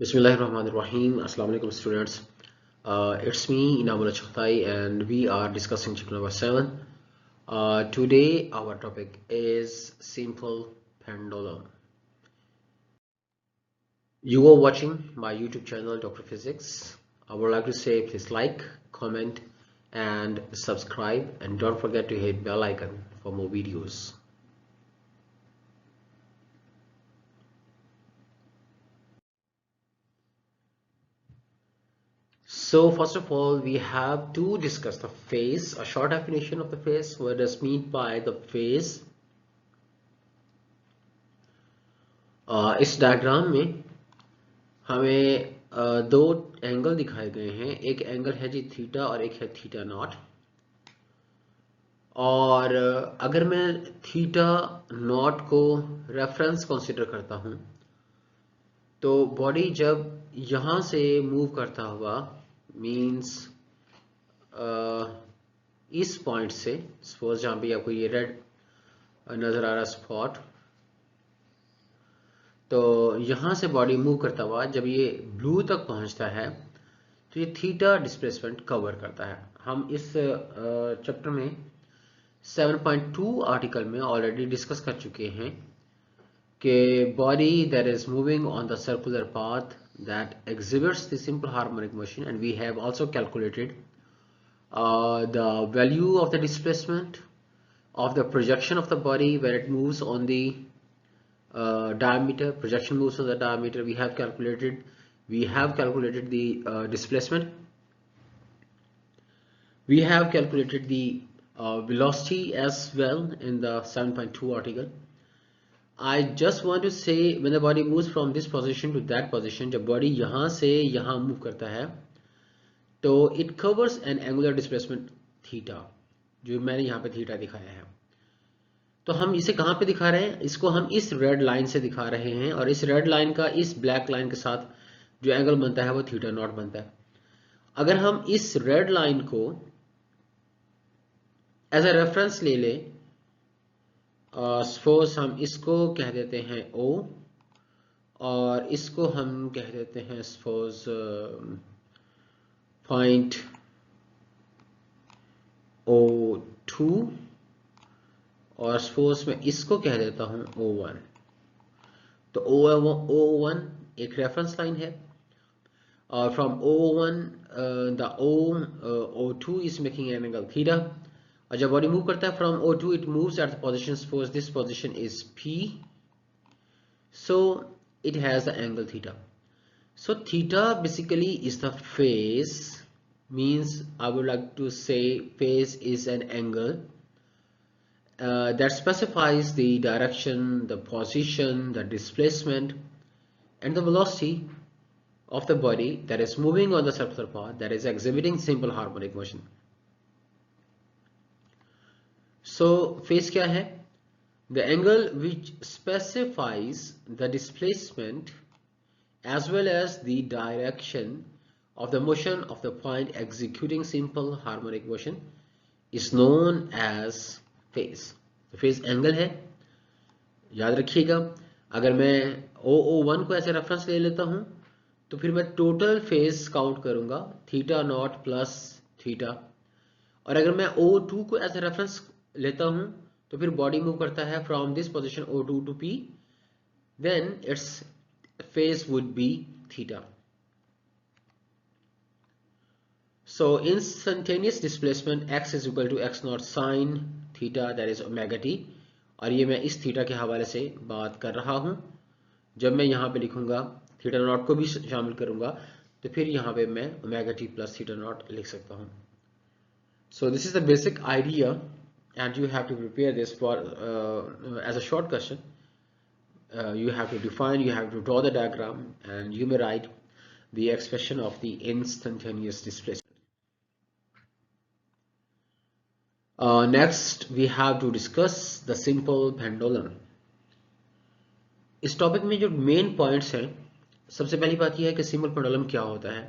Bismillahirrahmanirrahim. Assalamu alaikum students. It's me Inamul Chaghtai and we are discussing chapter number 7. Today our topic is simple pendulum. You are watching my YouTube channel Dr. Physics. I would like to say please like, comment and subscribe, and don't forget to hit bell icon for more videos. So first of all, we have to discuss the phase, a short definition of the phase. What does mean by the phase? इस diagram में हमें दो angle दिखाए गए हैं। एक angle है जी theta और एक है थीटा नॉट। और अगर मैं थीटा नॉट को रेफरेंस कंसीडर करता हूं तो बॉडी जब यहां से मूव करता हुआ मींस इस पॉइंट से, सपोज जहां भी आपको ये रेड नजर आ रहा स्पॉट, तो यहां से बॉडी मूव करता हुआ जब ये ब्लू तक पहुंचता है तो ये थीटा डिस्प्लेसमेंट कवर करता है। हम इस चैप्टर में 7.2 आर्टिकल में ऑलरेडी डिस्कस कर चुके हैं कि body that is moving on the circular path that exhibits the simple harmonic motion, and we have also calculated the value of the displacement of the projection of the body when it moves on the diameter. Projection moves on the diameter. We have calculated the displacement. We have calculated the velocity as well in the 7.2 article. I just want to say when the body moves from this position to that position, जब body यहाँ से यहाँ move करता है तो it covers an angular displacement theta, जो मैंने यहाँ पे थीटा दिखाया है। तो हम इसे कहाँ पे दिखा रहे हैं? इसको हम इस रेड लाइन से दिखा रहे हैं, और इस रेड लाइन का इस ब्लैक लाइन के साथ जो एंगल बनता है वो थीटा नॉट बनता है। अगर हम इस रेड लाइन को एज अ रेफरेंस ले ले, सपोज हम इसको कह देते हैं O और इसको हम कह देते हैं सपोज पॉइंट O2, और सपोज मैं इसको कह देता हूं O1। तो O1 एक रेफरेंस लाइन है, और from O1 the O2 is making an angle theta, और जब बॉडी मूव करता है from O2 it moves at the position, suppose this position is P, so it has the angle theta. So theta basically is the phase, means I would like to say phase is an angle that specifies the direction, the position, the displacement and the velocity of the body that is moving on the circular path that is exhibiting simple harmonic motion. So phase क्या है? The angle which specifies the displacement as well as the direction of the motion of the point executing simple harmonic motion is known as phase. तो phase angle है, याद रखिएगा। अगर मैं O1 को ऐसे रेफरेंस ले लेता हूं तो फिर मैं टोटल फेज काउंट करूंगा थीटा नॉट प्लस थीटा, और अगर मैं O2 को एज ए रेफरेंस लेता हूं तो फिर बॉडी मूव करता है from this position O2 to P, then its phase would be theta. So instantaneous displacement x is equal to x naught sine theta, that is omega t, और ये मैं इस थीटा के हवाले से बात कर रहा हूं। जब मैं यहाँ पे लिखूंगा थीटा नॉट को भी शामिल करूंगा तो फिर यहाँ पे मैं omega T plus theta naught लिख सकता हूँ। So this is the basic idea and you have to prepare this for as a short question. You have to define, you have to draw the diagram, and you may write the expression of the instantaneous displacement. Next we have to discuss the simple pendulum. इस topic में जो main points हैं, सबसे पहली बात यह है कि सिंपल पेंडुलम क्या होता है।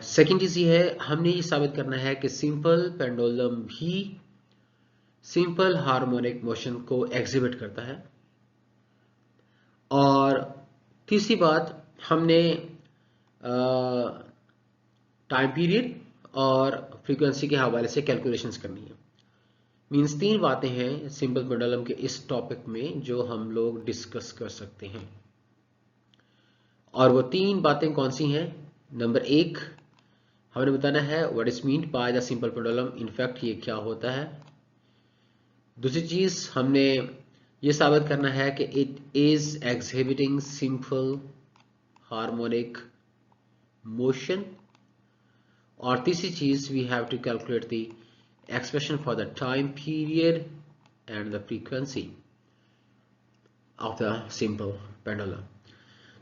सेकेंड चीज ये है, हमने ये साबित करना है कि सिंपल पेंडुलम भी सिंपल हार्मोनिक मोशन को एग्जिबिट करता है। और तीसरी बात, हमने टाइम पीरियड और फ्रीक्वेंसी के हवाले से कैलकुलेशंस करनी है। मीन्स 3 बातें हैं सिंपल पेंडुलम के इस टॉपिक में जो हम लोग डिस्कस कर सकते हैं। और वो 3 बातें कौन सी हैं? नंबर 1, हमने बताना है what is meant by the simple pendulum, in fact ये क्या होता है। दूसरी चीज, हमने ये साबित करना है कि it is exhibiting simple harmonic motion. और तीसरी चीज, we have to calculate the expression for the time period and the frequency of the simple pendulum.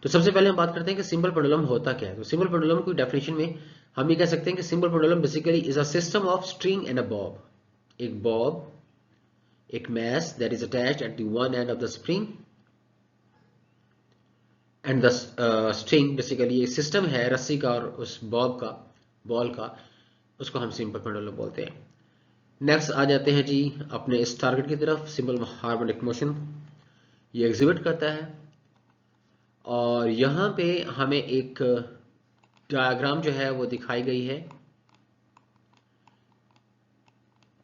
तो सबसे पहले हम बात करते हैं कि सिंपल पेंडुलम होता क्या है। तो सिंपल पेंडुलम की डेफिनेशन में हम ये कह सकते हैं कि simple pendulum basically is a system of string and a bob. एक बॉब, एक mass that is attached at the one end of the spring and the string, basically एक सिस्टम है रस्सी का और उस बॉब का, बॉल का, उसको हम सिंपल पेंडुलम बोलते हैं। नेक्स्ट आ जाते हैं जी अपने इस टारगेट की तरफ। सिंपल हार्मोनिक मोशन ये एग्जिबिट करता है, और यहाँ पे हमें एक डायग्राम जो है वो दिखाई गई है,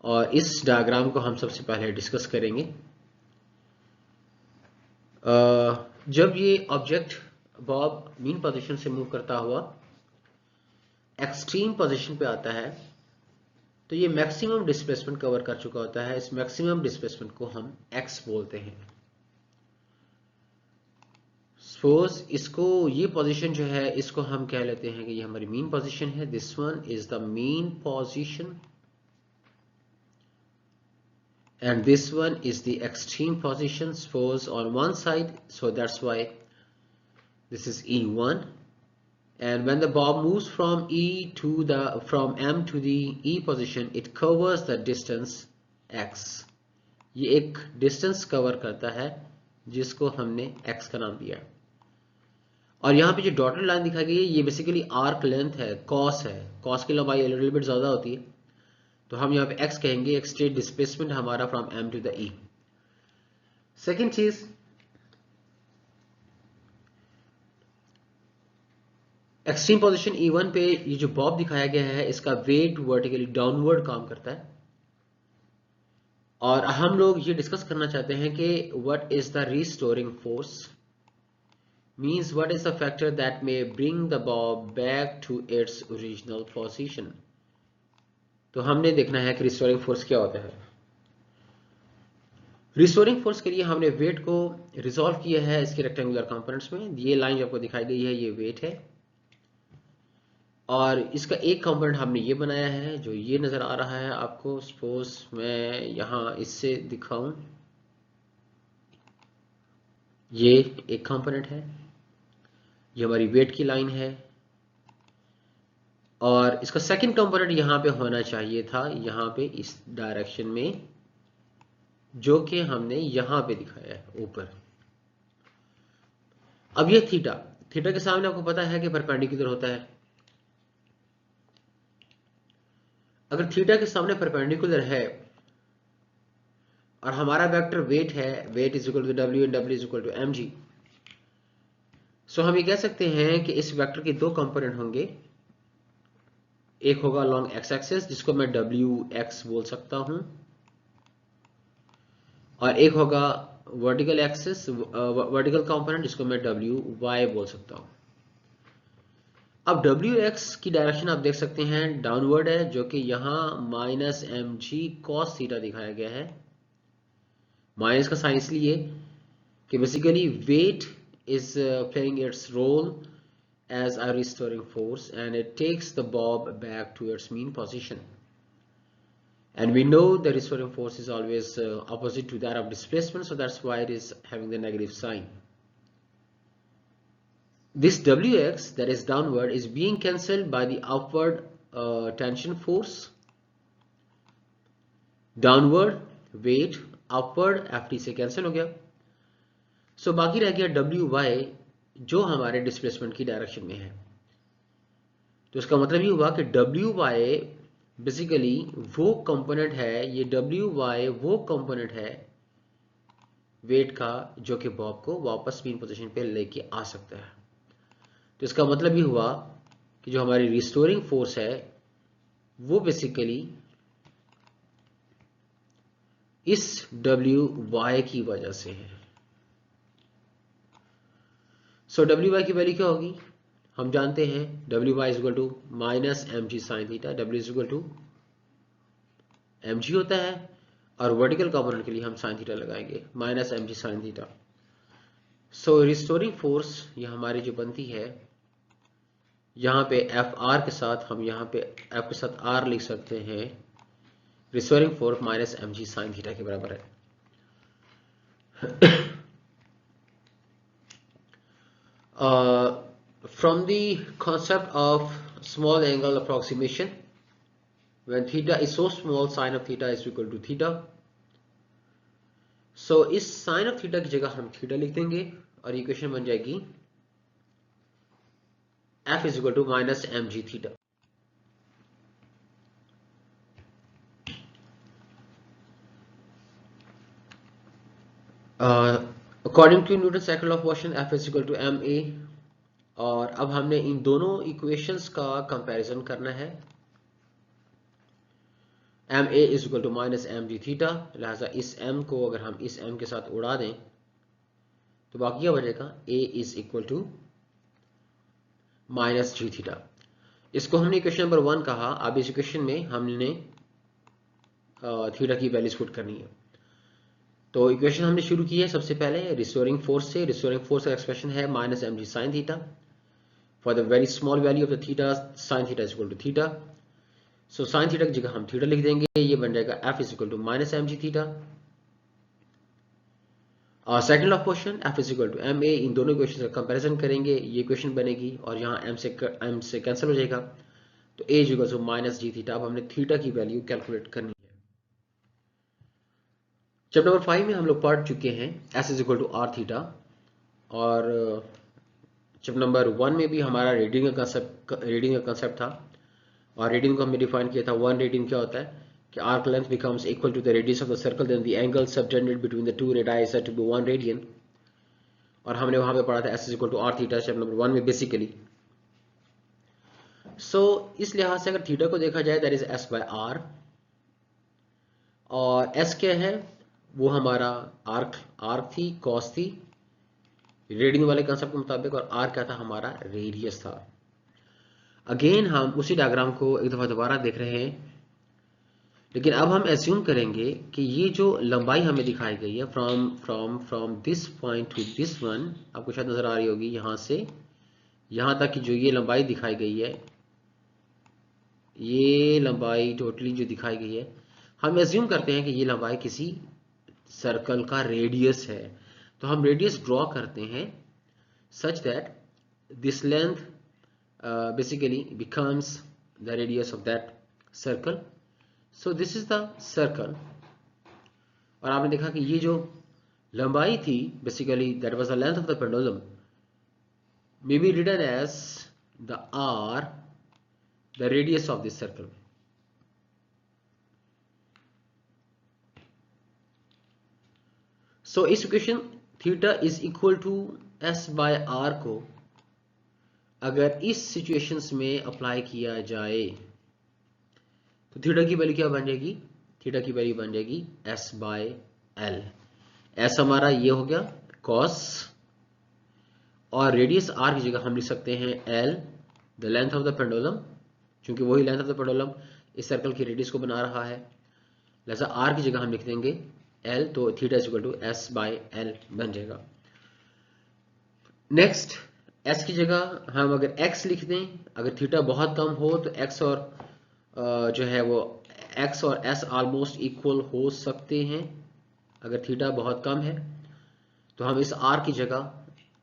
और इस डायग्राम को हम सबसे पहले डिस्कस करेंगे। जब ये ऑब्जेक्ट बॉब मीन पोजीशन से मूव करता हुआ एक्सट्रीम पोजीशन पे आता है, तो ये मैक्सिमम डिस्प्लेसमेंट कवर कर चुका होता है। इस मैक्सिमम डिस्प्लेसमेंट को हम एक्स बोलते हैं। सपोज इसको, ये पोजीशन जो है इसको हम कह लेते हैं कि ये हमारी मीन पोजीशन है। This one is the mean position and this one is the extreme position. Suppose on one side, so that's why this is E1, and when the bob moves from from M to the E position, it covers the distance x. ये एक distance cover करता है जिसको हमने x का नाम दिया। और यहाँ पे जो डॉटेड लाइन दिखाई गई है ये बेसिकली आर्क लेंथ है, कॉस है। कॉस की लंबाई लिटिल बिट ज्यादा होती है, तो हम यहाँ पे x कहेंगे। एक स्ट्रेट डिस्प्लेसमेंट हमारा from m to the e। Second चीज, एक्सट्रीम पोजीशन E1 पे ये जो बॉब दिखाया गया है इसका वेट वर्टिकली डाउनवर्ड काम करता है, और हम लोग ये डिस्कस करना चाहते हैं कि what is the restoring force, means what is the factor that may bring the bob back to its original position. तो हमने देखना है कि रिस्टोरिंग फोर्स क्या होता है। रिस्टोरिंग फोर्स के लिए हमने वेट को रिजॉल्व किया है इसके रेक्टेंगुलर कंपोनेंट्स में। ये लाइन जो आपको दिखाई गई है ये वेट है, और इसका एक कंपोनेंट हमने ये बनाया है जो ये नजर आ रहा है आपको। सपोज मैं यहां इससे दिखाऊं, ये एक कंपोनेंट है, ये हमारी वेट की लाइन है, और इसका सेकंड कंपोनेंट यहां पे होना चाहिए था, यहां पे इस डायरेक्शन में, जो कि हमने यहां पे दिखाया है ऊपर। अब ये थीटा, थीटा के सामने आपको पता है कि परपेंडिकुलर होता है। अगर थीटा के सामने परपेंडिकुलर है और हमारा वेक्टर वेट है, weight is equal to W and W is equal to M G, so हम ये कह सकते हैं कि इस वेक्टर के दो कंपोनेंट होंगे। एक होगा लॉन्ग एक्स एक्सिस जिसको मैं डब्ल्यू एक्स बोल सकता हूं, और एक होगा वर्टिकल एक्सिस, वर्टिकल कंपोनेंट जिसको मैं डब्ल्यू वाई बोल सकता हूं। अब डब्ल्यू एक्स की डायरेक्शन आप देख सकते हैं डाउनवर्ड है, जो कि यहां minus m g cos theta दिखाया गया है। माइनस का साइन इसलिए कि basically weight is playing its role as a restoring force, and it takes the bob back to its mean position. And we know the restoring force is always opposite to that of displacement, so that's why it is having the negative sign. This Wx that is downward is being cancelled by the upward tension force. Downward weight, upward Ft से cancel हो गया, सो बाकी रह गया W Y जो हमारे displacement की direction में है। तो इसका मतलब ये हुआ कि डब्ल्यू वाई बेसिकली वो कंपोनेंट है, ये डब्ल्यू वाई वो कंपोनेंट है वेट का, जो कि बॉब को वापस मीन पोजीशन पे लेके आ सकता है। तो इसका मतलब ये हुआ कि जो हमारी रिस्टोरिंग फोर्स है वो बेसिकली इस WY की वजह से है। सो WY की वैल्यू क्या होगी, हम जानते हैं WY is equal to minus mg sine theta. W is equal to mg होता है, और वर्टिकल कंपोनेंट के लिए हम साइन थीटा लगाएंगे, minus mg sine theta. So restoring force ये हमारी जो बनती है, यहाँ पे FR के साथ हम यहाँ पे F के साथ R लिख सकते हैं, restoring force minus mg sine theta के बराबर है। From the concept of small angle approximation, when theta is so small, sine of theta is equal to theta. So इस साइन ऑफ थीटा की जगह हम थीटा लिख देंगे और इक्वेशन बन जाएगी F is equal to minus mg theta. According to Newton cycle of motion F is equal to ma, और अब हमने इन दोनों इक्वेशंस का कंपैरिजन करना है। ma is equal to minus mg theta, लिहाजा इस m को अगर हम इस m के साथ उड़ा दें तो बाकी क्या बचेगा, a is equal to minus g theta. इसको हमने इक्वेशन नंबर 1 कहा। अब इस इक्वेशन में हमने थीटा की वैल्यूज पुट करनी है। तो इक्वेशन हमने शुरू की है सबसे पहले रिस्टोरिंग फोर्स से। रिस्टोरिंग फोर्स का एक्सप्रेशन है minus mg sine theta for the very small value of the theta, sine theta is equal to theta. So sine theta की जगह हम थीटा लिख देंगे, ये बन जाएगा F is equal to minus mg theta. Second of question F is equal to ma, इन दोनों इक्वेशन का कंपैरिजन करेंगे, ये इक्वेशन बनेगी और यहाँ m से कैंसिल हो जाएगा, तो a is equal to minus g theta. अब हमने थीटा की वैल्यू कैलकुलेट करनी है। चैप्टर नंबर 5 में हम लोग पढ़ चुके हैं S is equal to r theta, और चैप्टर नंबर 1 में भी हमारा रेडियन का कंसेप्ट था, और रेडियन को हमने डिफाइन किया था। 1 रेडियन क्या होता है कि arc length becomes equal to the radius of the circle, then the angle subtended between the two radii is said to be 1 radian. और हमने वहां पे पढ़ा था S is equal to r theta chapter number 1 में basically. सो इस लिहाज से अगर थीटा को देखा जाए that is S by R, और S क्या है, वो हमारा आर्क थी, कॉस थी रेडियन वाले कंसेप्ट के मुताबिक, और R क्या था, हमारा रेडियस था। अगेन हम उसी डायग्राम को एक दफा दोबारा देख रहे हैं, लेकिन अब हम एज्यूम करेंगे कि ये जो लंबाई हमें दिखाई गई है from this point two this one, आपको शायद नजर आ रही होगी, यहां से यहां तक की जो ये लंबाई दिखाई गई है, ये लंबाई टोटली जो दिखाई गई है, हम एज्यूम करते हैं कि ये लंबाई किसी सर्कल का रेडियस है। तो हम रेडियस ड्रॉ करते हैं such that this length basically becomes the radius of that circle. So this is the circle, और आपने देखा कि ये जो लंबाई थी basically that was the length of the pendulum, may be written as the r, the radius of this circle. So इस equation theta is equal to S by R को अगर इस सिचुएशंस में अप्लाई किया जाए तो थीटा की value क्या बन जाएगी, थीटा की वैल्यू बन जाएगी S बाय L। S हमारा ये हो गया cos, और रेडियस R की जगह हम लिख सकते हैं L, the length of the pendulum, क्योंकि वही लेंथ ऑफ द पेंडुलम इस सर्कल की रेडियस को बना रहा है, लिहाजा R की जगह हम लिख देंगे L, तो theta is equal to S by L बन जाएगा। नेक्स्ट S की जगह हम अगर X लिख दें, अगर थीटा बहुत कम हो तो X और जो है वो X और S ऑलमोस्ट इक्वल हो सकते हैं। अगर थीटा बहुत कम है तो हम इस R की जगह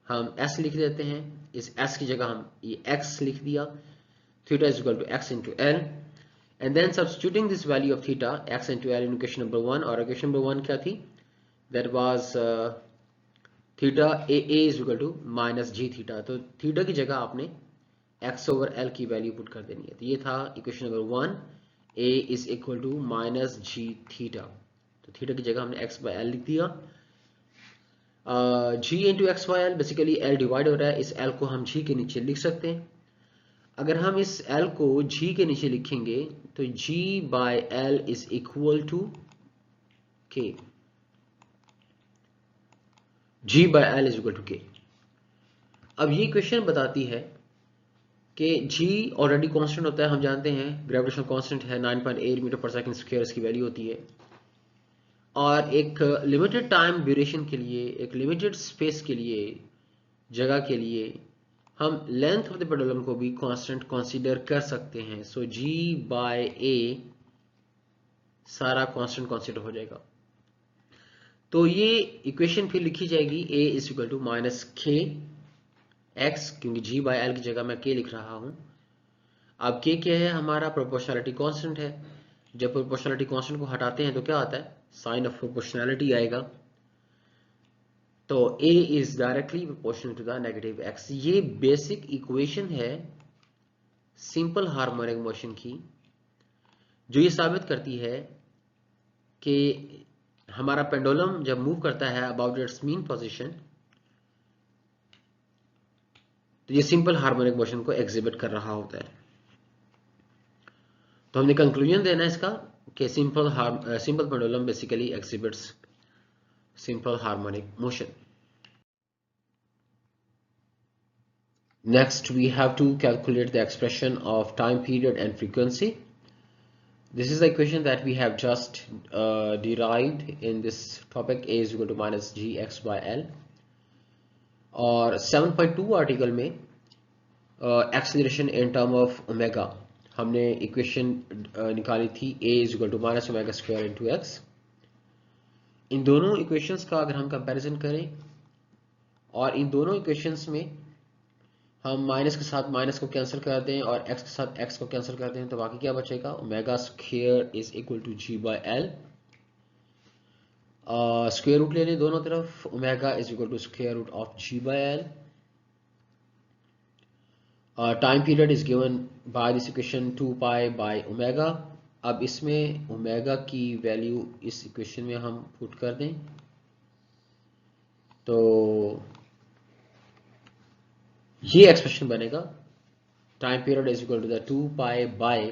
हम S लिख देते हैं, इस S की जगह हम ये X लिख दिया, theta is equal to X into L, and then substituting this value of theta x into L in equation number 1, और equation number 1 क्या थी, that was theta a is equal to minus g theta। तो theta की जगह आपने x over L की value put कर देनी है। तो ये था equation number 1, a is equal to minus g theta। तो थीटा की जगह हमने x by L लिख दिया, G into X Y L, basically L divide हो रहा है, इस एल को हम जी के नीचे लिख सकते हैं। अगर हम इस एल को जी के नीचे लिखेंगे तो G by L is equal to K, G by L is equal to K. अब ये क्वेश्चन बताती है कि जी ऑलरेडी कांस्टेंट होता है, हम जानते हैं ग्रेविटेशनल कांस्टेंट है 9.8 मीटर पर सेकंड स्क्वायर इसकी वैल्यू होती है, और एक लिमिटेड टाइम ड्यूरेशन के लिए, एक लिमिटेड स्पेस के लिए, जगह के लिए हम लेंथ ऑफ द पेंडुलम को भी कांस्टेंट कंसीडर कर सकते हैं। सो जी बाय ए सारा कांस्टेंट कंसीडर हो जाएगा। तो ये इक्वेशन फिर लिखी जाएगी a is equal to minus k x, क्योंकि g बाय एल की जगह मैं k लिख रहा हूं। अब k क्या है? हमारा प्रोपोर्शनलिटी कांस्टेंट है। जब प्रोपोर्शनलिटी कांस्टेंट को हटाते हैं तो क्या आता है? साइन ऑफ प्रोपोर्शनलिटी आएगा। तो a is directly proportional to the negative x। ये बेसिक इक्वेशन है सिंपल हार्मोनिक मोशन की, जो ये साबित करती है कि हमारा पेंडुलम जब मूव करता है अबाउट इट्स मीन पोजीशन, तो ये सिंपल हार्मोनिक मोशन को एग्जिबिट कर रहा होता है। तो हमने कंक्लूजन देना है इसका कि simple pendulum basically exhibits simple harmonic motion. Next, we have to calculate the expression of time period and frequency. This is the equation that we have just derived in this topic. A is equal to minus gx by L. और 7.2 article में acceleration in term of omega हमने equation निकाली थी, a is equal to minus omega square into X. इन दोनों equations का अगर हम कंपैरिजन करें और इन दोनों इक्वेशंस में हम माइनस के साथ माइनस को कैंसिल कर दें और x के साथ x को कैंसिल कर दें, तो बाकी क्या बचेगा? Omega square is equal to g by l. Square root ले लें दोनों तरफ, omega is equal to square root of g by l. Time period is given by this equation 2 pi by omega. अब इसमें ओमेगा की value इस equation में हम पुट कर दें तो ये एक्सप्रेशन बनेगा, time period is equal to the 2 pi by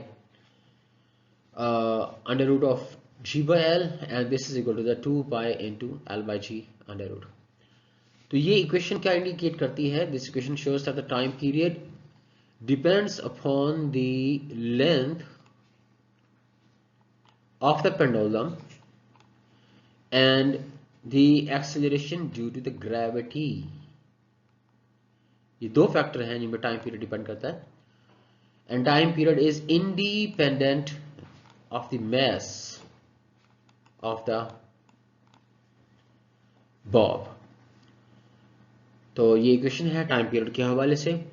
under root of g by l, and this is equal to the 2 pi into l by g under root। तो ये इक्वेशन क्या इंडिकेट करती है? This equation shows that the time period depends upon the length of the pendulum and the acceleration due to the gravity। ये दो factor हैं जिनमें time period depend करता है, and time period is independent of the mass of the bob। तो ये equation है time period के हवाले से।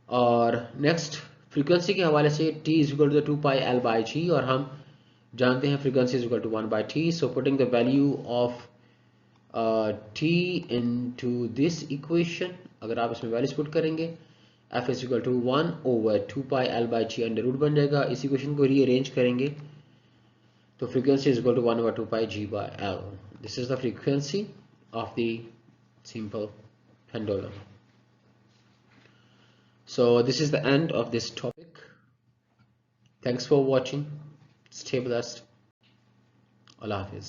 और नेक्स्ट फ्रीक्वेंसी के हवाले से t is equal to 2 pi L by G, और हम जानते हैं frequency is equal to 1 by T. So putting the value of t into this equation, अगर आप इसमें वैल्यूज पुट करेंगे, f is equal to 1 over 2 pi L by G under root बन जाएगा। इस इक्वेशन को रीअरेंज करेंगे तो frequency is equal to 1 over 2 pi G by L. This is the frequency of the simple pendulum। So this is the end of this topic. Thanks for watching. Stay blessed. Allah Hafiz.